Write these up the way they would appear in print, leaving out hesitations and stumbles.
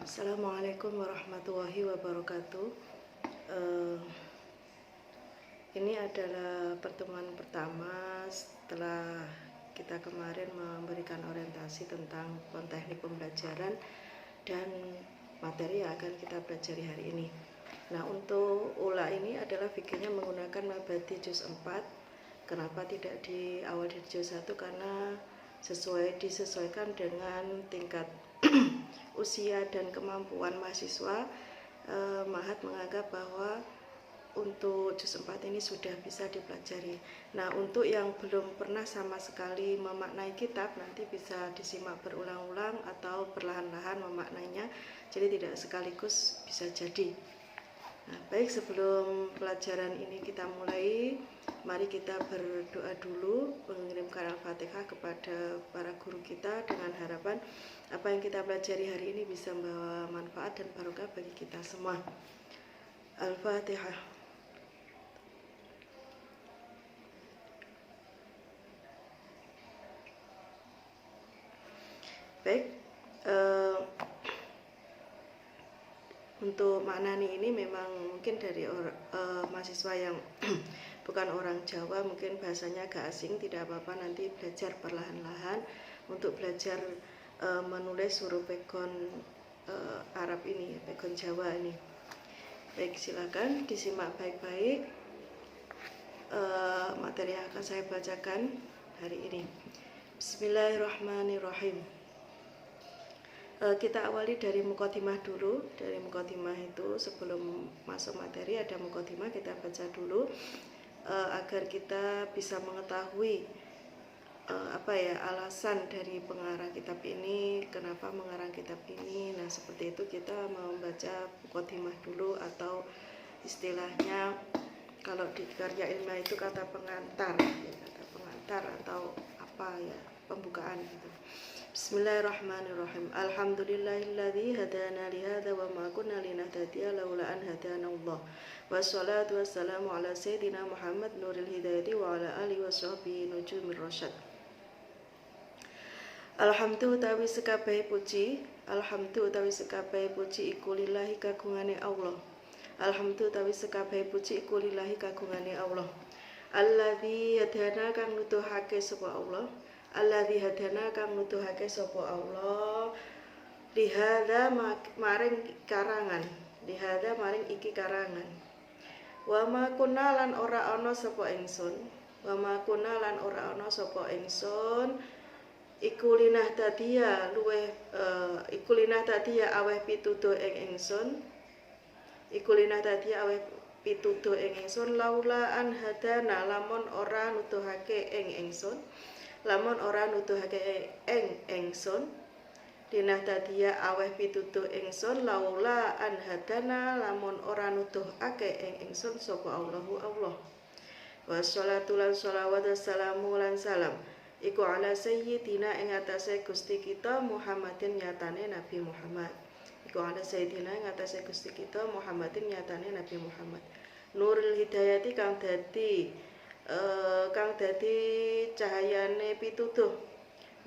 Assalamualaikum warahmatullahi wabarakatuh. Ini adalah pertemuan pertama setelah kita kemarin memberikan orientasi tentang teknik pembelajaran dan materi yang akan kita pelajari hari ini. Nah, untuk ula ini adalah fikirnya menggunakan mabadi juz 4. Kenapa tidak di awal di juz 1? Karena disesuaikan dengan tingkat usia dan kemampuan mahasiswa. Mahat menganggap bahwa untuk juz 4 ini sudah bisa dipelajari. Nah, untuk yang belum pernah sama sekali memaknai kitab, nanti bisa disimak berulang-ulang atau perlahan-lahan memaknainya, jadi tidak sekaligus bisa jadi. Nah, baik, sebelum pelajaran ini kita mulai, mari kita berdoa dulu, mengirimkan Al-Fatihah kepada para guru kita dengan harapan apa yang kita pelajari hari ini bisa membawa manfaat dan barokah bagi kita semua. Al-Fatihah. Baik, untuk maknani ini memang mungkin dari mahasiswa yang bukan orang Jawa, mungkin bahasanya agak asing, tidak apa-apa, nanti belajar perlahan-lahan untuk belajar menulis huruf pegon Arab ini, pegon Jawa ini. Baik, silakan disimak baik-baik materi yang akan saya bacakan hari ini. Bismillahirrahmanirrahim. Kita awali dari muqaddimah dulu. Dari muqaddimah itu, sebelum masuk materi ada muqaddimah, kita baca dulu agar kita bisa mengetahui alasan dari pengarang kitab ini, kenapa mengarang kitab ini. Nah, seperti itu kita membaca muqaddimah dulu, atau istilahnya kalau di karya ilmiah itu kata pengantar, atau pembukaan gitu. Bismillahirrahmanirrahim. Alhamdulillahilladzi hadana lihadza wa ma kunna linahtadiya laula an hadanallah. Wassalatu wassalamu ala sayyidina Muhammad nuril hidayati wa ala alihi washabbihi nujumir rasyad. Alhamdu utawi sekabehe puji, iku lillahi kagungane Allah. Alhamdu utawi sekabehe puji iku lillahi kagungane Allah. Alladzi hadana kang nuduhake sapa Allah. Alladzi hadana kang nuduhake sapa Allah. Lihada maring karangan. Lihada maring iki karangan. Wa ma kunna lan ora ana sapa ingsun. Wa ma kunna lan ora ana sapa ingsun. Iku linah tadiya aweh pituduh ing ingsun. Iku linah tadiya aweh pituduh ing ingsun laula an hadana lamun ora nuduhake ing ingsun. Lamun ora nuduhake ing ingsun. Linah tadiya aweh pituduh ingsun laula an hadana lamun ora nuduhake ing ingsun sapa Allahu Allah. Wassalatu lan sholawat wassalamu lan salam iku ala sayyidina ing atase Gusti kita Muhammadin nyatane Nabi Muhammad. Iku ala sayyidina ing atase Gusti kita Muhammadin nyatane Nabi Muhammad. Nurul hidayati kang dadi cahayane pituduh.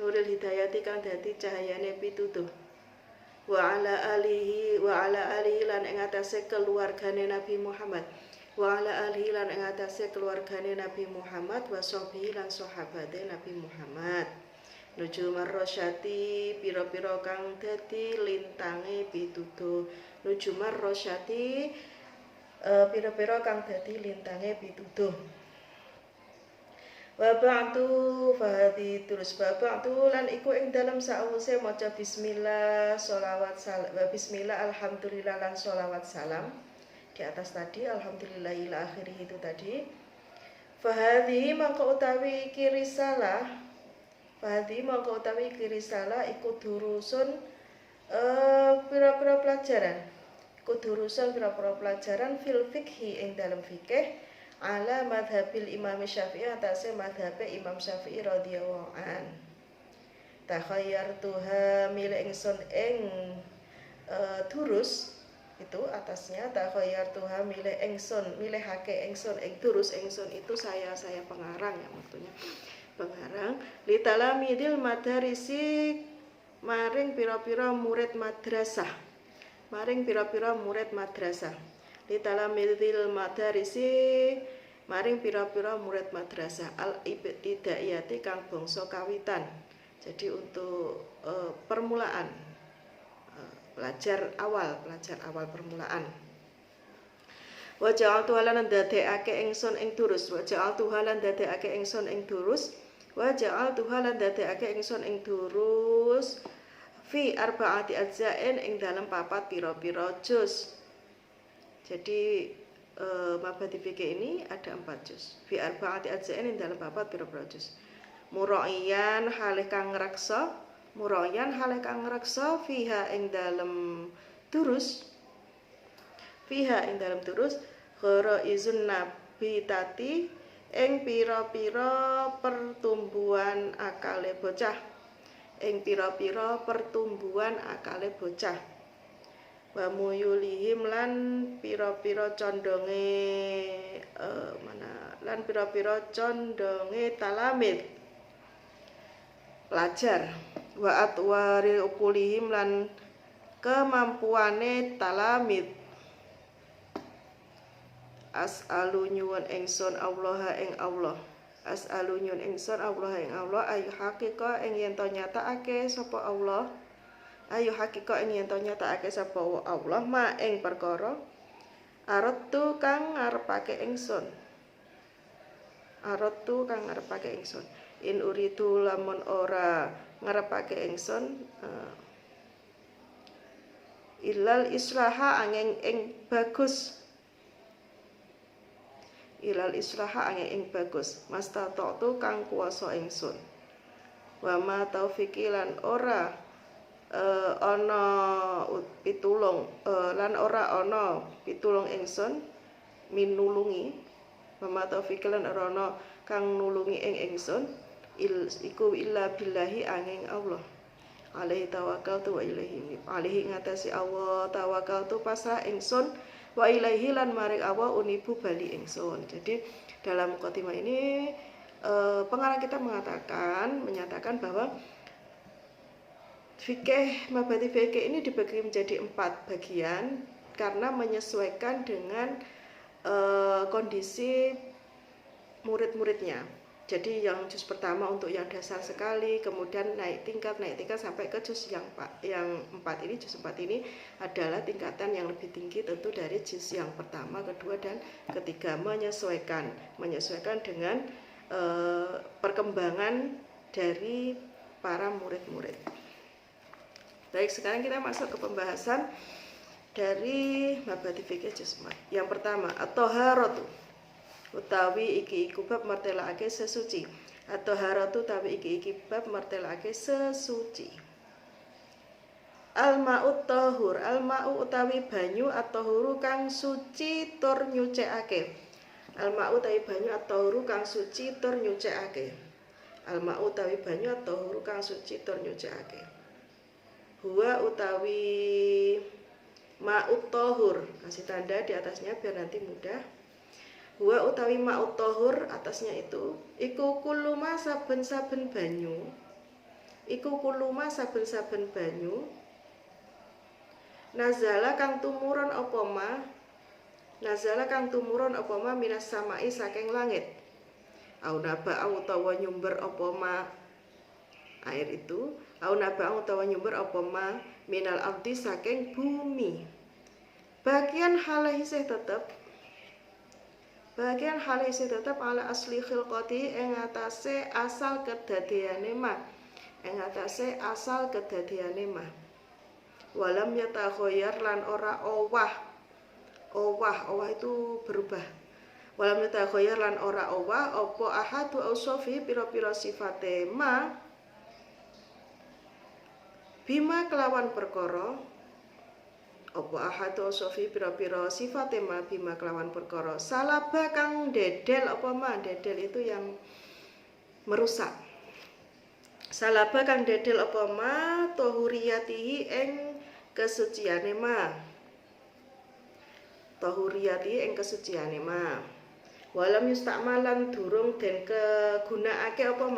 Nurul hidayati kang dadi cahayane pituduh. Wa ala alihi lan ing atase keluargane Nabi Muhammad. Wa ala alihi lan ing atase keluargane Nabi Muhammad wa sahbihi lan sahabate Nabi Muhammad. Nujumar rasyati pira-pira kang dadi lintange pituduh. Nujumar rasyati pira-pira kang dadi lintange pituduh. Wa ba'du fahadi terus ba'du lan iku ing dalam sawise maca bismillah sholawat salam bismillah alhamdulillah lan sholawat salam di atas tadi, alhamdulillahil akhirih itu tadi. Fahadi mangko utawi iki risalah iku durusun pira-pira pelajaran. Iku durusun pira-pira pelajaran fil fikhi ing dalam fikih ala madhabil Imam Syafi'i atase madhabe Imam Syafi'i radhiyallahu an. Takhayyartuha milih ingsun ing durus itu atasnya takhayyartuha milihake ingsun ing durus. Ingsun itu saya pengarang ya, maksudnya pengarang litalamidil madarisi maring pira-pira murid madrasah. maring pira-pira murid madrasah. Li talamidil madarisi maring pira-pira murid madrasah al ibtidaiyati kang bangsa kawitan. Jadi untuk permulaan, pelajar awal permulaan. Wa ja'altu halan dadekake ingsun ing durus, wa ja'altu halan dadekake ingsun ing durus, wa ja'altu halan dadekake ingsun ing durus fi arba'ati ajza'in ing dalam papat pira-pira juz. Jadi mabadi fikih ini ada 4 juz. Fi arba'ati ajza'in ing dalam papat pira-pira juz. Muraiyan halih kang ngreksa, fiha ing dalam durus, gharaizun nabitati ing pira-pira pertumbuhan akale bocah, wa muyulihim lan pira-pira condonge talamid pelajar, wa atwari ukulihim lan kemampuane talamid. As'alu nyuwun ingsun Allah ing Allah, ayu hakika ing yen to nyatakake sapa Allah, ma ing perkara aratu kang ngarepake ingsun, in uridu lamun ora ngarepake ingsun ilal islaha angin ing bagus, mastata'tu kang kuwasa ingsun, wa ma taufiqi lan ora ana pitulung pitulung ingsun minulungi, wa ma taufiqi lan ora ana kang nulungi ing ingsun iku illa billahi angin Allah. Alaihi tawakkaltu wa ilaihi, alaihi ngatasi Allah tawakkaltu pasrah ingsun, wa ilaihi lan maring Allah unibu bali ingsun. Jadi dalam khotimah ini pengarang kita menyatakan bahwa mabadi fikih ini dibagi menjadi 4 bagian karena menyesuaikan dengan kondisi murid-muridnya. Jadi yang juz pertama untuk yang dasar sekali, kemudian naik tingkat sampai ke juz yang 4 ini. Juz 4 ini adalah tingkatan yang lebih tinggi tentu dari juz yang pertama, kedua, dan ketiga, menyesuaikan dengan perkembangan dari para murid-murid. Baik, sekarang kita masuk ke pembahasan dari mabadi fikih juz 4. Yang pertama, at-thaharatu utawi iki bab martelake sesuci, at-thaharatu utawi iki bab martelake sesuci. Al-ma'ut tahur, al-ma'u utawi banyu at-tahuru kang suci tur nyucikake. Al-ma'u utawi banyu at-tahuru kang suci tur nyucikake. Al-ma'u utawi banyu at-tahuru kang suci tur nyucikake. Huwa utawi ma'ut tahur, kasih tanda di atasnya biar nanti mudah. Huwa utawi ma'ut tahur, atasnya itu iku kuluma saben-saben banyu, nazala kang tumurun apa ma minas samai saking langit, au naba utawa nyumber apa ma air itu, au naba utawa nyumber apa ma minal ardi saking bumi. Bagian halih isih tetep ala asli khilqati ing atase asal kedadiane ma, walam yatakhoyar lan ora owah itu berubah, walam yatakhoyar lan ora owah apa ahadu ausofi pira-pira sifate ma bima kelawan perkara, apa ahadu ausofi pira-pira sifate ma bima kelawan perkara salaba kang dedel apa ma, dedel itu yang merusak, salaba kang dedel apa ma tahuriyatihi ing kesuciane ma, walam yustakmalan durung den kegunakake apa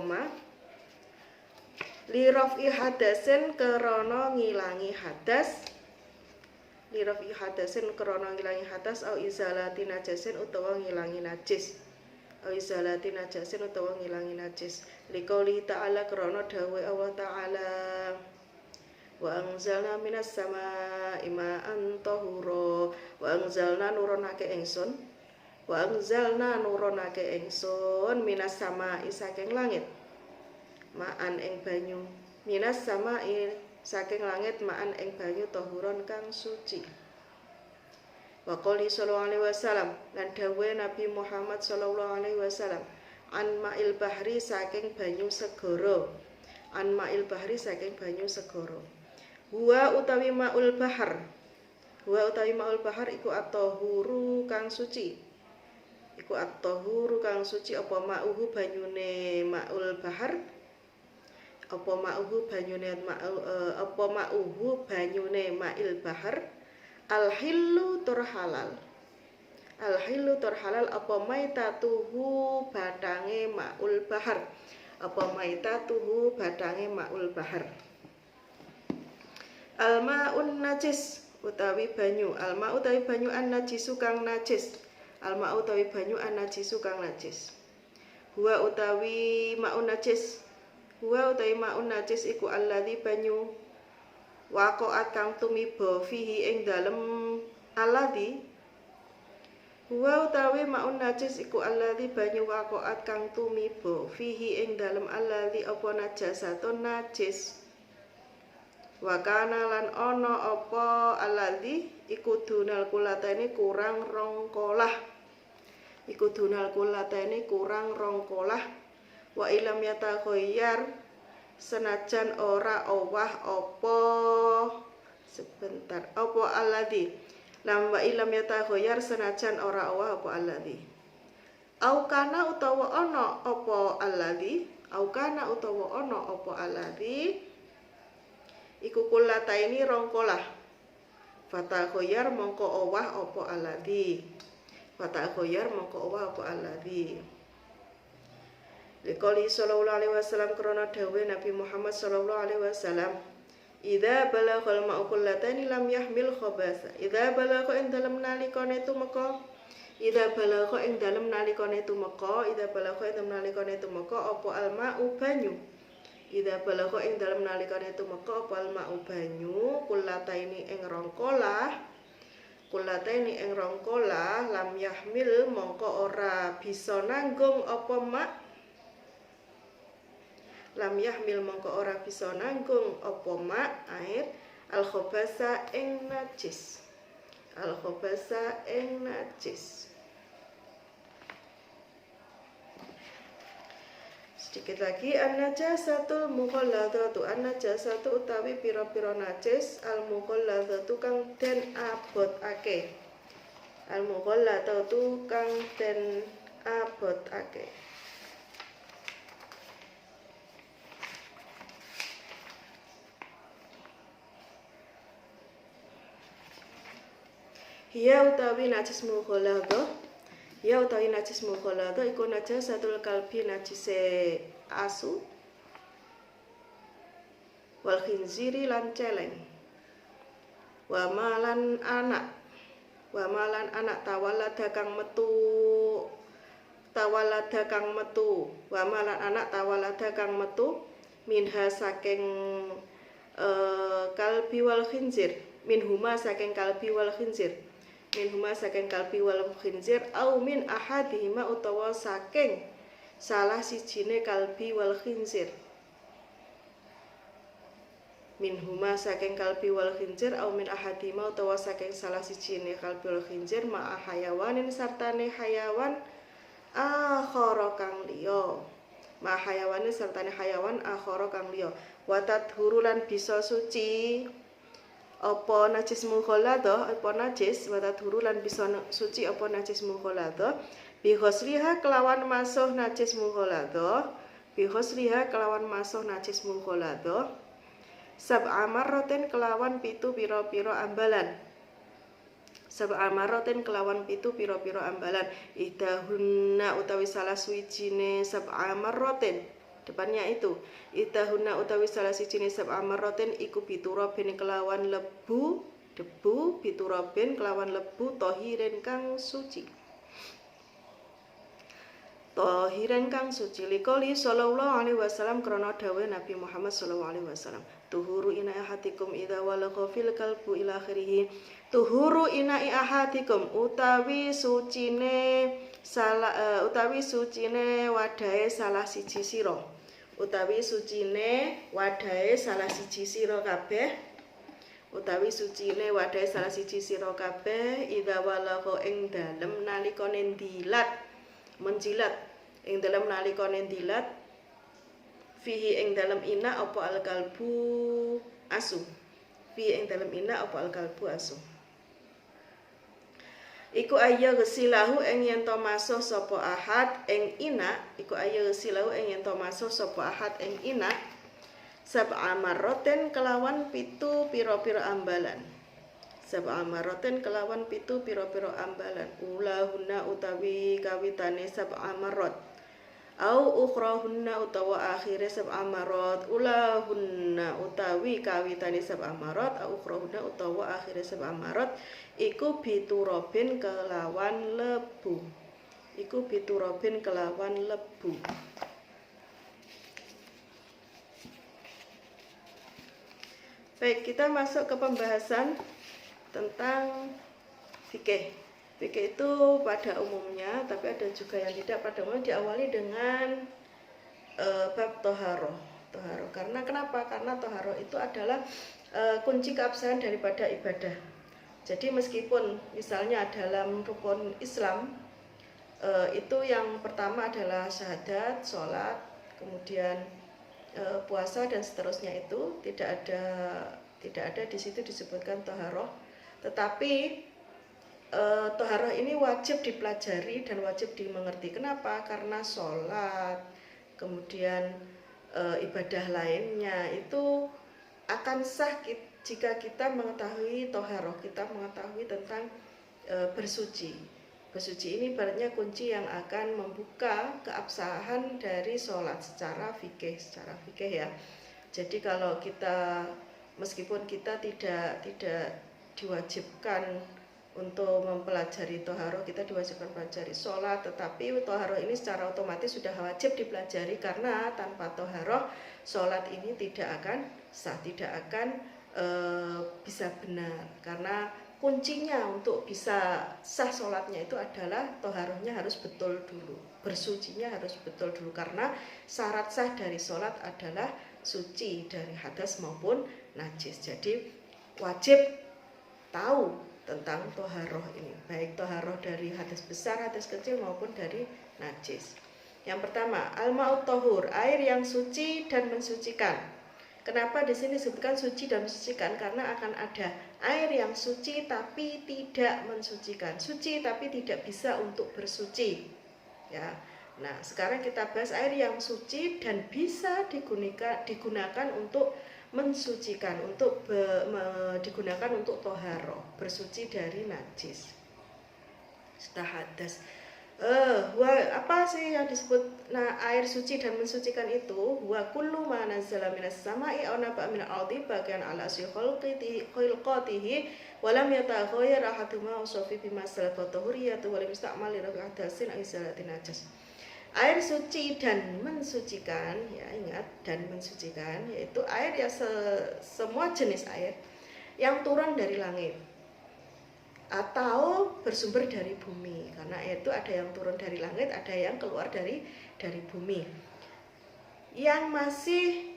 ma, li raf'i hadasin krana ngilangi hadas, li raf'i hadasin krana ngilangi hadas au izalati najasin utawa ngilangi najis, au izalati najasin utawa ngilangi najis. Liqouli ta'ala krana dawuh Allah ta'ala wa anzalna minas samaa'i ma'an tahura, wa anzalna nurunake ingsun, wa anzalna nurunake ingsun minas samaa'i saking langit, ma'an ing banyu, minas samaa'i saking langit, ma'an ing banyu tahuron kang suci. Wa qouli sallallahu alaihi wasallam lan dawuhe Nabi Muhammad sallallahu alaihi wasallam an ma'il bahri saking banyu segara, an ma'il bahri saking banyu segara. Huwa utawi ma'ul bahar, huwa utawi ma'ul bahar iku at-tahuru kang suci, iku at-tahuru kang suci. Apa ma'uhu banyune ma'ul bahar, apa ma'uhu banyune apa ma'uhu banyune ma'il bahar, al-hillu tur halal, al-hillu tur halal. Apa maitatuhu badange ma'ul bahar, apa maitatuhu badange ma'ul bahar. Al-ma'un najis utawi banyu, al-ma'u utawi banyu an-najisu kang najis, al-ma'u utawi banyu an-najisu kang najis. Huwa utawi ma'un najis, huwa utawi ma'un najis iku alladzi banyu waqa'at kang tumiba fihi ing dalem alladzi, huwa utawi ma'un najis iku alladzi banyu waqa'at kang tumiba fihi ing dalem alladzi apa najasatun najis. Wa kana lan ana apa alladzi iku dunal kulatene kurang rongkolah, iku dunal kulatene kurang rongkolah. Wa ilam yatakhayyar senajan ora owah apa sebentar apa alladzi, lam wa ilam yatakhayyar senajan ora owah apa alladzi. Au kana utawa ana apa alladzi, au kana utawa ana apa alladzi iku kulataini rongkolah, fatakhayyar mongko owah apa alladzi, fatakhayyar mongko owah apa alladzi. Liqouli sallallahu alaihi wasallam krana dawuh Nabi Muhammad sallallahu alaihi wasallam idza balaghal ma'u kullataini lam yahmil khabasa, idza balagha ing dalem nalikane tumeka, idza balagha ing dalem nalikane tumeka, idza balagha ing dalem nalikane tumeka apa al-ma'u banyu, idza balagha ing dalem nalikane tumeka apa al-ma'u banyu kullataini ing rongkolah, kullataini ing rongkolah, lam yahmil mongko ora bisa nanggung apa ma', lam yahmil mongko ora bisa nanggung apa ma' air al-khabasa ing najis, al-khabasa ing najis. Sedikit lagi, an-najasatul mughalladhatu, an-najasatu utawi pira-pira najis, al-mughalladhatu kang den abotake, al-mughalladhatu kang den abotake. Hiya utawi najis mughalladhah, ya utawi najis mughalladhah iku najasatul kalbi najise asu, wal khinziri lan celeng, wa malan anak, wa malan anak tawalada kang metu, tawalada kang metu, wa malan anak tawalada kang metu minha saking kalbi wal khinzir, minhuma saking kalbi wal khinzir, minhuma saking kalbi wal khinzir, au min ahadihima utawa saking salah sijine kalbi wal khinzir, minhuma saking kalbi wal khinzir, au min ahadihima utawa saking salah sijine kalbi wal khinzir, ma'a hayawanin sartane hayawan akhara kang liya, ma'a hayawanin sartane hayawan akhara kang liya. Wa tadhuru lan bisa suci apa najis mughalladhah, apa najis wa tadhuru lan bisa suci apa najis mughalladhah bi ghusliha kelawan masuh najis mughalladhah, bi ghusliha kelawan masuh najis mughalladhah sab'a marratin kelawan pitu pira-pira ambalan, sab'a marratin kelawan pitu pira-pira ambalan, idahunna utawi salah suwijine sab'a marratin, depannya itu idahuna utawi salah sijine sab'a marratin iku biturabin kelawan lebu debu biturabin kelawan lebu tohirin kang suci tohiren kang suci likoli sallallahu alaihi wasallam krana dawuh Nabi Muhammad sallallahu alaihi wasallam tuhuru ina ahatikum idza walagha fil qalbu ila akhirih tuhuru ina ahatikum utawi sucine wadahe salah siji sira utawi sucine wadahe salah siji sira kabeh utawi sucine wadahe salah siji sira kabeh idza walagha ing dalem nalikane dilat menjilat ing dalam nalikane dilat fihi ing dalam ina apa alkalbu asu fihi ing dalam ina apa alkalbu asu iku aya gesilahu ing yen to masuh sapa ahad ing ina iku aya gesilahu ing yen to masuh sapa ahad ing ina sab'a marraten kelawan pitu pira-pira ambalan sab'a marratin kelawan pitu pira-pira ambalan ulahunna utawi kawitane sab'a marrat au ukhrahunna utawa akhire sab'a marrat ulahunna utawi kawitane sab'a marrat au ukhrahunna utawa akhire sab'a marrat iku biturabin kelawan lebu iku biturabin kelawan lebu. Baik, kita masuk ke pembahasan tentang fikih. Fikih itu pada umumnya, tapi ada juga yang tidak pada umumnya diawali dengan bab toharoh. Karena kenapa? Karena toharoh itu adalah kunci keabsahan daripada ibadah. Jadi meskipun misalnya dalam rukun Islam itu yang pertama adalah syahadat, sholat, kemudian puasa dan seterusnya itu tidak ada di situ disebutkan toharoh. Tetapi toharoh ini wajib dipelajari dan wajib dimengerti. Kenapa? Karena sholat, kemudian ibadah lainnya itu akan sah jika kita mengetahui toharoh, kita mengetahui tentang bersuci. Bersuci ini ibaratnya kunci yang akan membuka keabsahan dari sholat secara fikih ya. Jadi kalau kita meskipun kita tidak diwajibkan untuk mempelajari toharoh, kita diwajibkan pelajari sholat, tetapi toharoh ini secara otomatis sudah wajib dipelajari karena tanpa toharoh sholat ini tidak akan sah, tidak akan bisa benar. Karena kuncinya untuk bisa sah sholatnya itu adalah toharohnya harus betul dulu, bersucinya harus betul dulu, karena syarat sah dari sholat adalah suci dari hadas maupun najis. Jadi wajib tahu tentang toharoh ini, baik toharoh dari hadas besar, hadas kecil maupun dari najis. Yang pertama, al-ma'ut tohur, air yang suci dan mensucikan. Kenapa di sini disebutkan suci dan mensucikan? Karena akan ada air yang suci tapi tidak mensucikan, suci tapi tidak bisa untuk bersuci. Ya. Nah, sekarang kita bahas air yang suci dan bisa digunakan untuk mensucikan, digunakan untuk toharoh, bersuci dari najis, sudah hadas. Apa sih yang disebut air suci dan mensucikan itu? Wa kullu ma nazzala minas sama'i aw naba'a minal ardi bagian ala khilqatihi wa lam yataghayyar ahaduma usafi bima salafat tahuriyatu wa lam yusta'mal li rafi' hadasin aw izalatin najas. Air suci dan mensucikan, ya ingat, dan mensucikan, yaitu air ya semua jenis air yang turun dari langit atau bersumber dari bumi. Karena air itu ada yang turun dari langit, ada yang keluar dari bumi, yang masih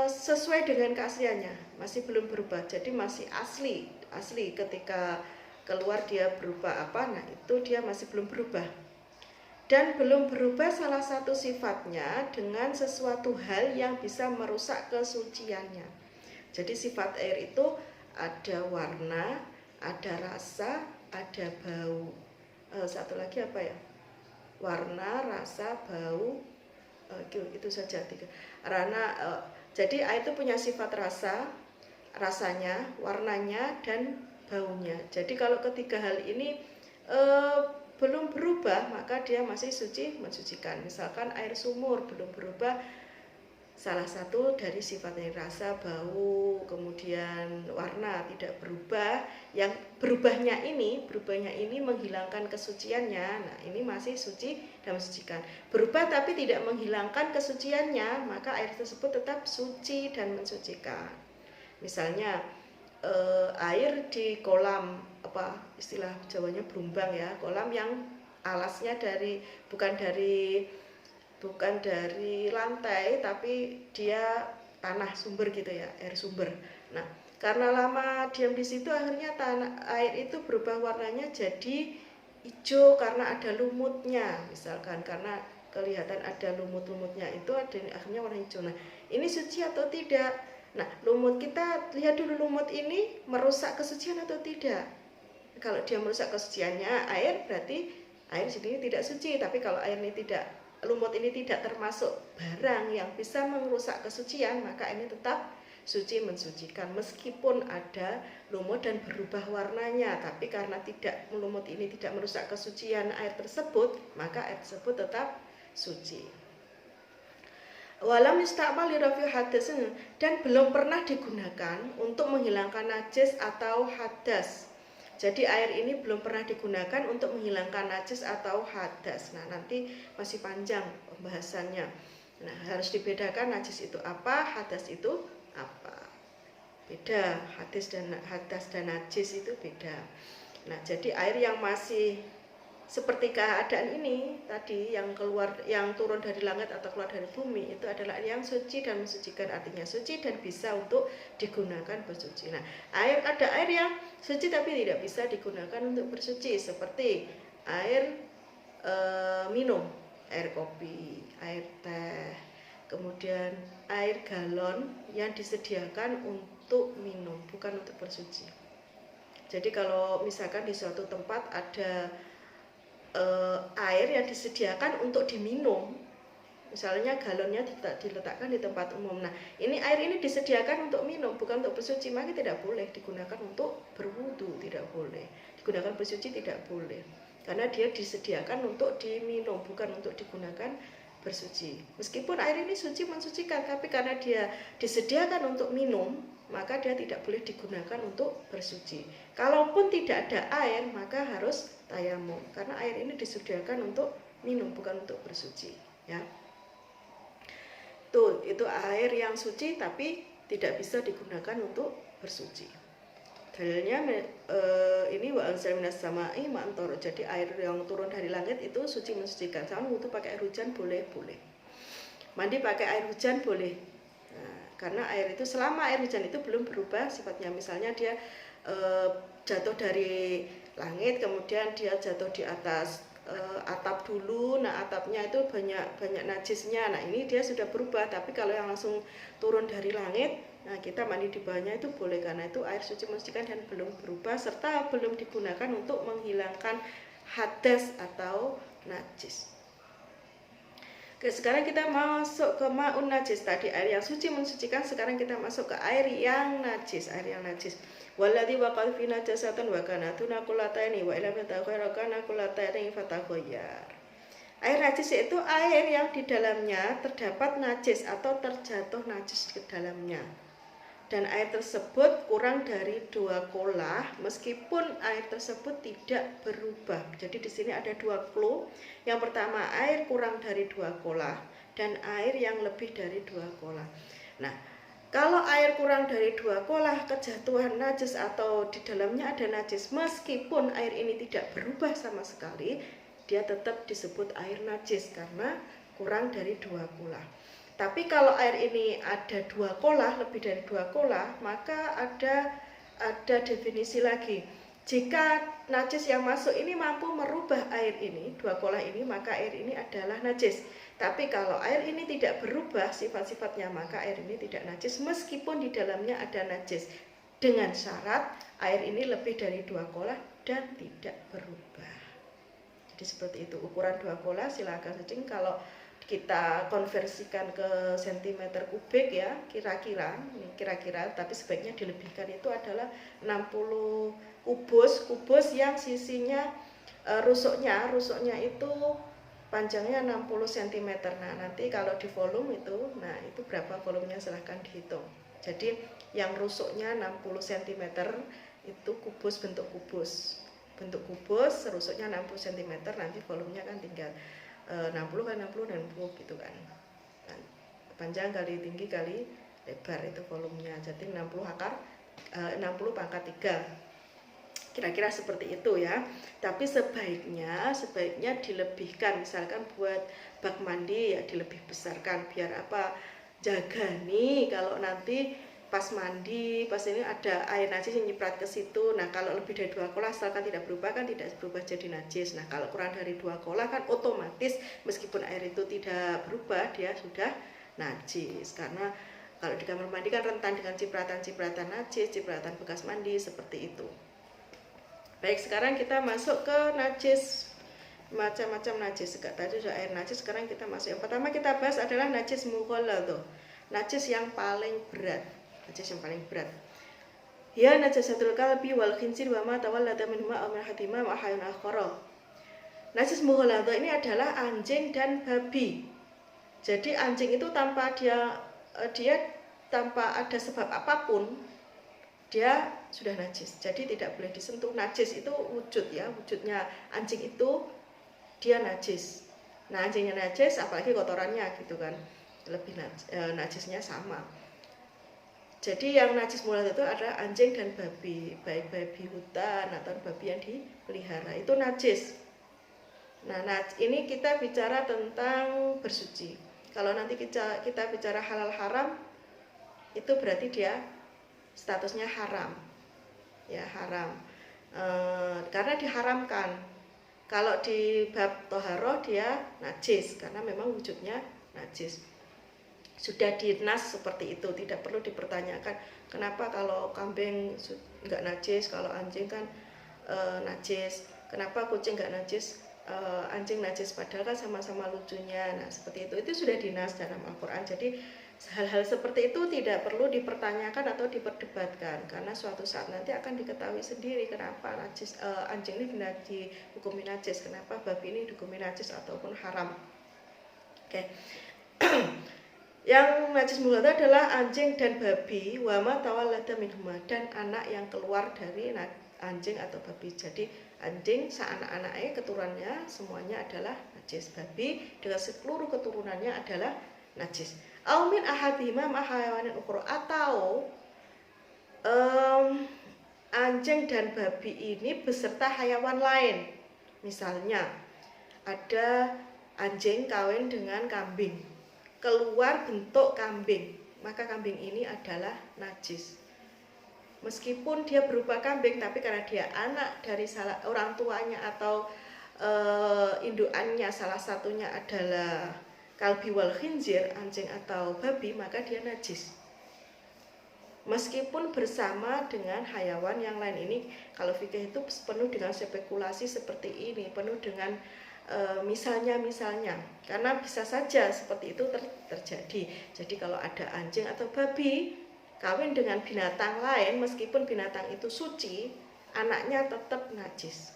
sesuai dengan keasliannya, masih belum berubah. Jadi masih asli ketika keluar dia berubah apa? Nah, itu dia masih belum berubah. Dan belum berubah salah satu sifatnya dengan sesuatu hal yang bisa merusak kesuciannya. Jadi sifat air itu ada warna, ada rasa, ada bau. Satu lagi apa ya? Warna, rasa, bau, itu saja tiga. Jadi air itu punya sifat rasanya, warnanya, dan baunya. Jadi kalau ketiga hal ini belum berubah, maka dia masih suci mensucikan. Misalkan air sumur belum berubah, salah satu dari sifatnya rasa, bau, kemudian warna tidak berubah. Yang berubahnya ini menghilangkan kesuciannya. Nah, ini masih suci dan mensucikan. Berubah tapi tidak menghilangkan kesuciannya, maka air tersebut tetap suci dan mensucikan. Misalnya air di kolam, apa istilah Jawanya, berumbang ya, kolam yang alasnya bukan dari lantai, tapi dia tanah sumber gitu ya, air sumber. Nah, karena lama diam di situ, akhirnya air itu berubah warnanya jadi hijau karena ada lumutnya, misalkan karena kelihatan ada lumut-lumutnya, itu akhirnya warna hijau. Nah, ini suci atau tidak? Nah, lumut, kita lihat dulu lumut ini merusak kesucian atau tidak. Kalau dia merusak kesuciannya air, berarti air sendiri tidak suci. Tapi kalau lumut ini tidak termasuk barang yang bisa merusak kesucian, maka ini tetap suci mensucikan. Meskipun ada lumut dan berubah warnanya, tapi karena lumut ini tidak merusak kesucian air tersebut, maka air tersebut tetap suci. Walam yusta'mal lirafi hadasin, dan belum pernah digunakan untuk menghilangkan najis atau hadas. Jadi air ini belum pernah digunakan untuk menghilangkan najis atau hadas. Nah, nanti masih panjang pembahasannya. Nah, harus dibedakan najis itu apa, hadas itu apa. Beda, hadas dan najis itu beda. Nah, jadi air yang masih seperti keadaan ini tadi, yang turun dari langit atau keluar dari bumi, itu adalah yang suci dan mensucikan, artinya suci dan bisa untuk digunakan bersuci. Nah, ada air yang suci tapi tidak bisa digunakan untuk bersuci, seperti air minum, air kopi, air teh, kemudian air galon yang disediakan untuk minum, bukan untuk bersuci. Jadi kalau misalkan di suatu tempat ada air yang disediakan untuk diminum, misalnya galonnya diletakkan di tempat umum. Nah, air ini disediakan untuk minum, bukan untuk bersuci, maka tidak boleh digunakan untuk berwudu, tidak boleh digunakan bersuci, tidak boleh, karena dia disediakan untuk diminum, bukan untuk digunakan bersuci. Meskipun air ini suci mensucikan, tapi karena dia disediakan untuk minum, maka dia tidak boleh digunakan untuk bersuci. Kalaupun tidak ada air, maka harus tayamum, karena air ini disediakan untuk minum, bukan untuk bersuci, ya. Itu air yang suci tapi tidak bisa digunakan untuk bersuci. Dalilnya ini wa anzalna minas samai ma'an tahur. Jadi air yang turun dari langit itu suci mensucikan. Sama wudu pakai air hujan boleh. Mandi pakai air hujan boleh. Nah, karena air itu, selama air hujan itu belum berubah sifatnya, misalnya dia jatuh dari langit, kemudian dia jatuh di atas atap dulu. Nah, atapnya itu banyak najisnya. Nah, ini dia sudah berubah. Tapi kalau yang langsung turun dari langit, nah kita mandi di bawahnya itu boleh, karena itu air suci mensucikan dan belum berubah, serta belum digunakan untuk menghilangkan hadas atau najis. Oke, sekarang kita masuk ke ma'un najis. Tadi air yang suci mensucikan, sekarang kita masuk ke air yang najis. Walladzi waqal fi najasatan wa kana tunaqulataini wa illam yataghayyaru kana kulataini fataghayyar. Air najis yaitu air yang di dalamnya terdapat najis atau terjatuh najis ke dalamnya, dan air tersebut kurang dari 2 kolah, meskipun air tersebut tidak berubah. Jadi di sini ada 2 clue. Yang pertama, air kurang dari 2 kolah, dan air yang lebih dari 2 kolah. Nah, kalau air kurang dari 2 kolah kejatuhan najis atau di dalamnya ada najis, meskipun air ini tidak berubah sama sekali, dia tetap disebut air najis karena kurang dari 2 kolah. Tapi kalau air ini ada 2 kolah, lebih dari 2 kolah, maka ada definisi lagi. Jika najis yang masuk ini mampu merubah air ini, 2 kolah ini, maka air ini adalah najis. Tapi kalau air ini tidak berubah sifat-sifatnya, maka air ini tidak najis, meskipun di dalamnya ada najis, dengan syarat air ini lebih dari 2 kolah dan tidak berubah. Jadi seperti itu, ukuran 2 kolah silakan searching. Kalau kita konversikan ke sentimeter kubik ya, kira-kira, tapi sebaiknya dilebihkan, itu adalah 60 kubus yang sisinya Rusuknya itu panjangnya 60 cm. Nah, nanti kalau di volume itu, nah itu berapa volumenya silahkan dihitung. Jadi yang rusuknya 60 cm itu kubus, bentuk kubus. Bentuk kubus, rusuknya 60 cm, nanti volumenya kan tinggal 60 kan 60 dan 60 gitu kan. Nah, panjang kali tinggi kali lebar itu volumenya. Jadi 60 pangkat 3. Kira-kira seperti itu ya. Tapi sebaiknya dilebihkan, misalkan buat bak mandi ya dilebih besarkan, biar apa, jaga nih kalau nanti pas mandi, pas ini ada air najis yang nyiprat ke situ. Nah kalau lebih dari 2 kolah asalkan tidak berubah kan tidak berubah jadi najis. Nah kalau kurang dari 2 kolah kan otomatis meskipun air itu tidak berubah dia sudah najis, karena kalau di kamar mandi kan rentan dengan cipratan-cipratan najis, cipratan bekas mandi seperti itu. Baik, sekarang kita masuk ke najis, macam-macam najis. Tadi sudah air najis, sekarang kita masuk. Yang pertama kita bahas adalah najis mughalladh, najis yang paling berat. Najis yang paling berat. Ya najasatul kalbi wal khinzir wa ma tawallada minhuma aw min hadima wa hayyun akhara. Najis mughalladh ini adalah anjing dan babi. Jadi anjing itu tanpa dia tanpa ada sebab apapun dia sudah najis, jadi tidak boleh disentuh. Najis itu wujud ya, wujudnya anjing itu dia najis. Nah anjingnya najis, apalagi kotorannya gitu kan, lebih najisnya sama. Jadi yang najis mulat itu ada anjing dan babi, baik babi hutan atau babi yang dipelihara, itu najis. Nah ini kita bicara tentang bersuci. Kalau nanti kita bicara halal haram, itu berarti dia statusnya haram ya, haram karena diharamkan. Kalau di bab toharoh dia najis karena memang wujudnya najis, sudah dinas seperti itu, tidak perlu dipertanyakan kenapa kalau kambing nggak najis, kalau anjing kan najis, kenapa kucing nggak najis, anjing najis, padahal kan sama-sama lucunya. Nah seperti itu sudah dinas dalam Al-Quran. Jadi hal-hal seperti itu tidak perlu dipertanyakan atau diperdebatkan, karena suatu saat nanti akan diketahui sendiri kenapa najis, anjing ini dihukumi najis, kenapa babi ini dihukumi najis ataupun haram. Oke. Yang najis mughalladh adalah anjing dan babi, wa ma tawallada minhuma, dan anak yang keluar dari anjing atau babi. Jadi anjing anak-anaknya, keturunannya semuanya adalah najis. Babi dengan seluruh keturunannya adalah najis. Au min ahadihima ma hayawanin ukhra, atau anjing dan babi ini beserta hayawan lain. Misalnya ada anjing kawin dengan kambing, keluar bentuk kambing, maka kambing ini adalah najis. Meskipun dia berupa kambing, tapi karena dia anak dari salah orang tuanya atau indukannya salah satunya adalah kalbi wal khinzir, anjing atau babi, maka dia najis. Meskipun bersama dengan hayawan yang lain. Ini kalau fikih itu penuh dengan spekulasi seperti ini, penuh dengan misalnya, karena bisa saja seperti itu terjadi. Jadi kalau ada anjing atau babi kawin dengan binatang lain, meskipun binatang itu suci, anaknya tetap najis.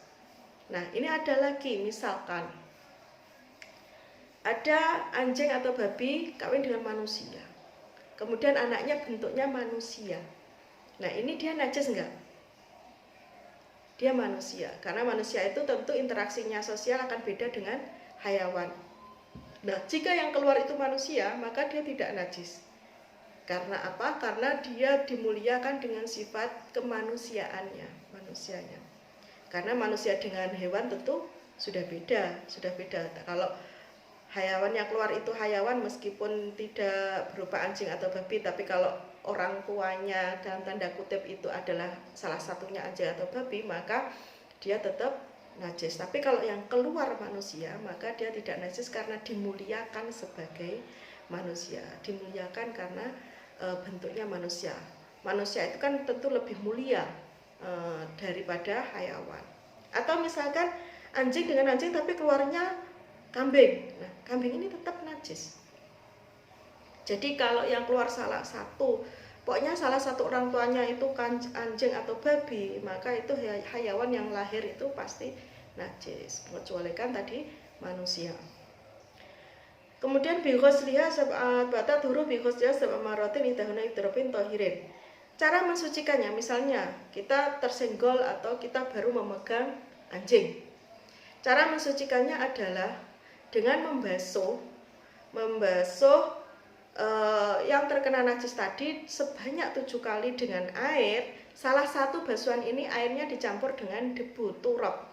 Nah ini ada lagi, misalkan ada anjing atau babi kawin dengan manusia, kemudian anaknya bentuknya manusia. Nah ini dia najis enggak? Dia manusia, karena manusia itu tentu interaksinya sosial akan beda dengan hayawan. Nah jika yang keluar itu manusia, maka dia tidak najis. Karena apa? Karena dia dimuliakan dengan sifat kemanusiaannya, manusianya. Karena manusia dengan hewan tentu sudah beda. Kalau hayawan yang keluar itu hayawan meskipun tidak berupa anjing atau babi, tapi kalau orang tuanya dalam tanda kutip itu adalah salah satunya anjing atau babi, maka dia tetap najis. Tapi kalau yang keluar manusia, maka dia tidak najis karena dimuliakan sebagai manusia, dimuliakan karena bentuknya manusia. Manusia itu kan tentu lebih mulia daripada hayawan. Atau misalkan anjing dengan anjing tapi keluarnya kambing. Nah, kambing ini tetap najis. Jadi kalau yang keluar salah satu, pokoknya salah satu orang tuanya itu kan anjing atau babi, maka itu hayawan yang lahir itu pasti najis, mengecualikan tadi manusia. Kemudian bighusliha sab'at bata turu bighusliha sab'a maratin idahuna idrobin tohirin. Cara mensucikannya, misalnya kita tersenggol atau kita baru memegang anjing. Cara mensucikannya adalah dengan membasuh yang terkena najis tadi sebanyak 7 kali dengan air. Salah satu basuhan ini airnya dicampur dengan debu, turab.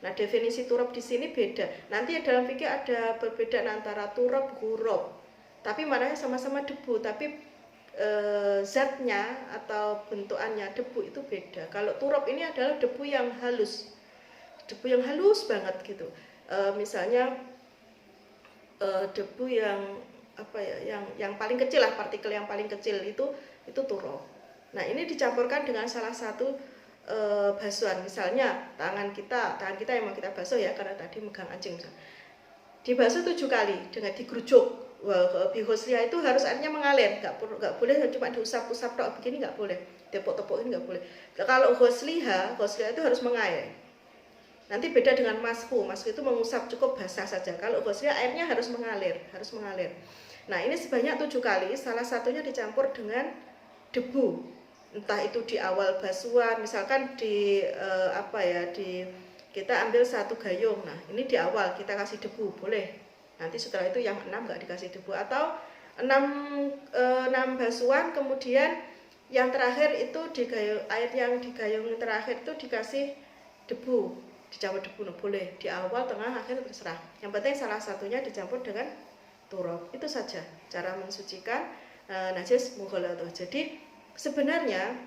Nah, definisi turab di sini beda. Nanti dalam fikih ada perbedaan antara turab, gurab. Tapi maknanya sama-sama debu, tapi zatnya atau bentukannya debu itu beda. Kalau turab ini adalah debu yang halus banget gitu. Misalnya debu yang apa ya, yang paling kecil lah, partikel yang paling kecil itu turab. Nah, ini dicampurkan dengan salah satu basuhan. Misalnya tangan kita yang mau kita basuh ya, karena tadi megang anjing misalnya. Dibasuh 7 kali dengan digrujuk. Bighusliha itu harus airnya mengalir, nggak boleh cuma diusap-usap tok begini, nggak boleh, tepuk-tepukin nggak boleh. Kalau ghusliha itu harus mengalir. Nanti beda dengan mashu itu mengusap, cukup basah saja. Kalau ghusliha airnya harus mengalir. Nah, ini sebanyak 7 kali, salah satunya dicampur dengan debu. Entah itu di awal basuhan, misalkan kita ambil 1 gayung. Nah, ini di awal kita kasih debu, boleh. Nanti setelah itu yang 6 nggak dikasih debu, atau 6 basuhan, kemudian yang terakhir itu air yang di gayung terakhir itu dikasih debu, dicampur debu, boleh di awal, tengah, akhir terserah. Yang penting salah satunya dicampur dengan turab. Itu saja cara mensucikan najis mughalladhah. Jadi sebenarnya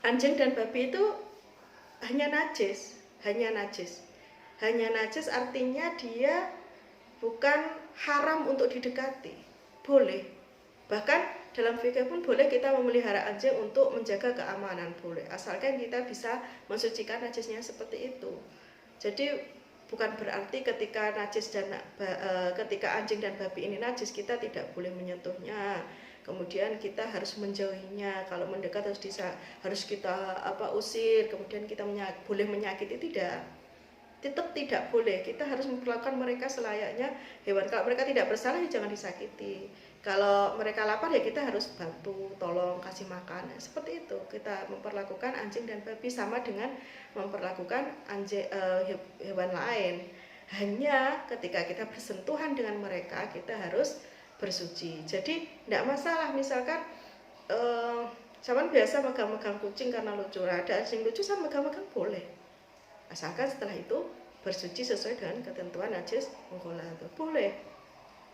anjing dan babi itu hanya najis artinya dia bukan haram untuk didekati, boleh. Bahkan dalam fikih pun boleh kita memelihara anjing untuk menjaga keamanan, boleh, asalkan kita bisa mensucikan najisnya seperti itu. Jadi bukan berarti ketika anjing dan babi ini najis kita tidak boleh menyentuhnya, kemudian kita harus menjauhinya, kalau mendekat harus kita usir, kemudian kita boleh menyakiti, tetap tidak boleh. Kita harus memperlakukan mereka selayaknya hewan. Kalau mereka tidak bersalah ya jangan disakiti. Kalau mereka lapar ya kita harus bantu, tolong, kasih makan. Nah, seperti itu kita memperlakukan anjing dan babi sama dengan memperlakukan hewan lain. Hanya ketika kita bersentuhan dengan mereka kita harus bersuci. Jadi tidak masalah, misalkan zaman biasa megang-megang kucing karena lucu, ada anjing lucu sama megang-megang boleh, asalkan setelah itu bersuci sesuai dengan ketentuan najis mughalladhah, boleh.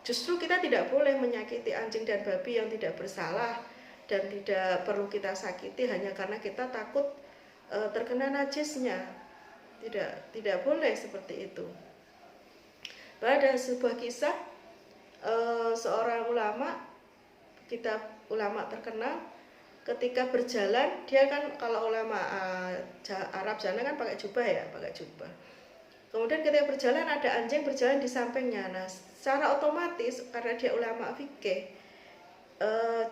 Justru kita tidak boleh menyakiti anjing dan babi yang tidak bersalah dan tidak perlu kita sakiti hanya karena kita takut terkena najisnya. Tidak boleh seperti itu. Pada sebuah kisah seorang ulama terkenal, ketika berjalan, dia kan kalau ulama Arab sana kan pakai jubah. Kemudian ketika berjalan ada anjing berjalan di sampingnya. Nah, secara otomatis karena dia ulama fikih,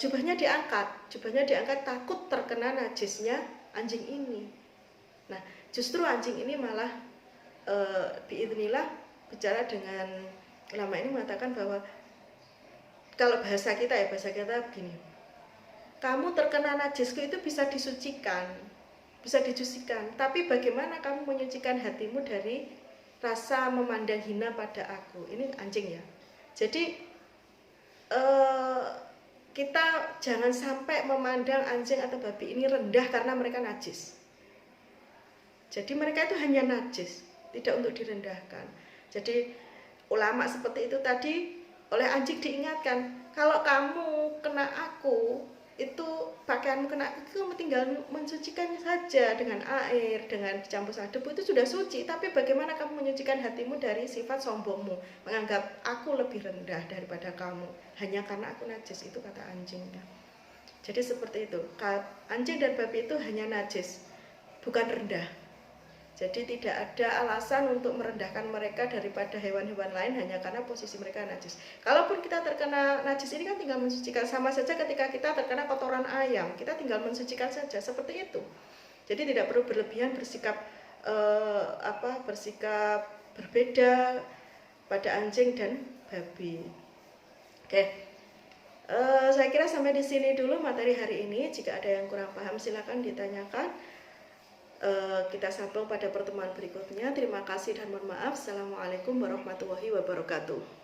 jubahnya diangkat takut terkena najisnya anjing ini. Nah, justru anjing ini malah biidznillah bicara dengan ulama ini mengatakan bahwa kalau bahasa kita begini, kamu terkena najisku itu bisa disucikan, tapi bagaimana kamu menyucikan hatimu dari rasa memandang hina pada aku? Ini anjing ya. Jadi kita jangan sampai memandang anjing atau babi ini rendah karena mereka najis. Jadi mereka itu hanya najis, tidak untuk direndahkan. Jadi ulama seperti itu tadi oleh anjing diingatkan, kalau kamu kena aku, itu pakaianmu kena aku, kamu tinggal mensucikannya saja dengan air, dengan dicampur sama debu, itu sudah suci. Tapi bagaimana kamu menyucikan hatimu dari sifat sombongmu, menganggap aku lebih rendah daripada kamu hanya karena aku najis, itu kata anjingnya. Jadi seperti itu, anjing dan babi itu hanya najis, bukan rendah. Jadi tidak ada alasan untuk merendahkan mereka daripada hewan-hewan lain hanya karena posisi mereka najis. Kalaupun kita terkena najis ini kan tinggal mensucikan, sama saja ketika kita terkena kotoran ayam, kita tinggal mensucikan saja, seperti itu. Jadi tidak perlu berlebihan bersikap bersikap berbeda pada anjing dan babi. Oke, saya kira sampai di sini dulu materi hari ini. Jika ada yang kurang paham silakan ditanyakan. Kita sambung pada pertemuan berikutnya. Terima kasih dan mohon maaf. Assalamualaikum warahmatullahi wabarakatuh.